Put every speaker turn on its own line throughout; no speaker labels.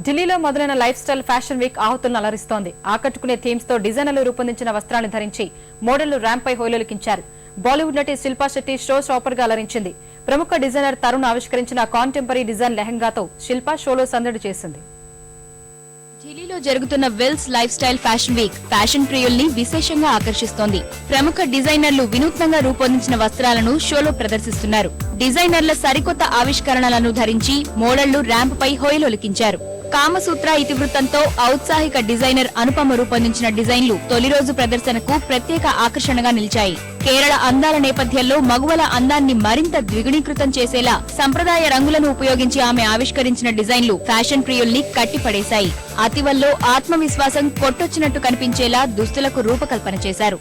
ఢిల్లీలో మొదలైన life style fashion week ఆహుతులను అలరిస్తోంది. ఆకట్టుకునే థీమ్స్ తో డిజైనర్లు రూపొందించిన వస్త్రాలను ధరించి మోడళ్లు ర్యాంప్ పై హోయలుకించారు. బాలీవుడ్ నటి శిల్పా శెట్టి షో స్టాపర్ గా అలరించింది. ప్రముఖ డిజైనర్ తరుణ్ ఆవిష్కరించిన కాంటెంపరీ డిజైన్ లెహంగాతో శిల్పా షోలో సందడి చేసింది.
ఢిల్లీలో జరుగుతున్న Wills lifestyle fashion week fashion ప్రియుల్ని విశేషంగా ఆకర్షిస్తోంది. ప్రముఖ డిజైనర్లు వినూత్నంగా రూపొందించిన వస్త్రాలను షోలో ప్రదర్శిస్తున్నారు. డిజైనర్ల సరికొత్త ఆవిష్కరణలను ధరించి మోడళ్లు ర్యాంప్ పై హోయలొలికించారు. కామసూత్ర ఇతివృత్తంతో ఔత్సాహిక డిజైనర్ అనుపమ రూపొందించిన డిజైన్లు తొలి రోజు ప్రదర్శనకు ప్రత్యేక ఆకర్షణగా నిలిచాయి. కేరళ అందాల నేపథ్యంలో మగువల అందాన్ని మరింత ద్విగుణీకృతం చేసేలా సంప్రదాయ రంగులను ఉపయోగించి ఆమె ఆవిష్కరించిన డిజైన్లు ఫ్యాషన్ ప్రియుల్ని కట్టిపడేశాయి. అతివల్లో ఆత్మవిశ్వాసం కొట్టొచ్చినట్టు కనిపించేలా దుస్తులకు రూపకల్పన చేశారు.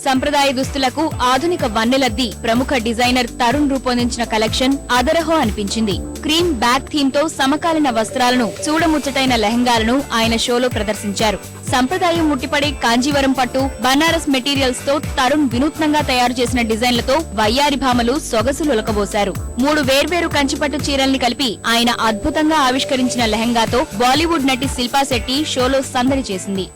సంప్రదాయ దుస్తులకు ఆధునిక వన్నెలద్ది ప్రముఖ డిజైనర్ తరుణ్ రూపొందించిన కలెక్షన్ అదరహో అనిపించింది. క్రీమ్ బ్యాక్ థీమ్ తో సమకాలీన వస్త్రాలను, చూడముచ్చటైన లెహంగాలను ఆయన షోలో ప్రదర్శించారు. సంప్రదాయం ముట్టిపడే కాంజీవరం పట్టు, బనారస్ మెటీరియల్స్ తో తరుణ్ వినూత్నంగా తయారు చేసిన డిజైన్లతో వయ్యారి భామలు సొగసులొలకబోశారు. 3 వేర్వేరు కంచిపట్టు చీరల్ని కలిపి ఆయన అద్భుతంగా ఆవిష్కరించిన లెహంగాతో బాలీవుడ్ నటి శిల్పా శెట్టి షోలో సందడి చేసింది.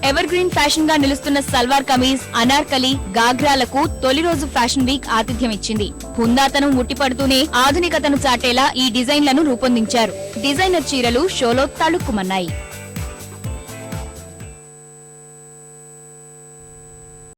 ఎవర్ గ్రీన్ ఫ్యాషన్ గా నిలుస్తున్న సల్వార్ కమీజ్, అనార్కలి, గాగ్రాలకు తొలి రోజు ఫ్యాషన్ వీక్ ఆతిథ్యం ఇచ్చింది. హుందాతనం ఉట్టిపడుతూనే ఆధునికతను చాటేలా ఈ డిజైన్లను రూపొందించారు. డిజైనర్ చీరలు షోలో తళుక్కుమన్నాయి.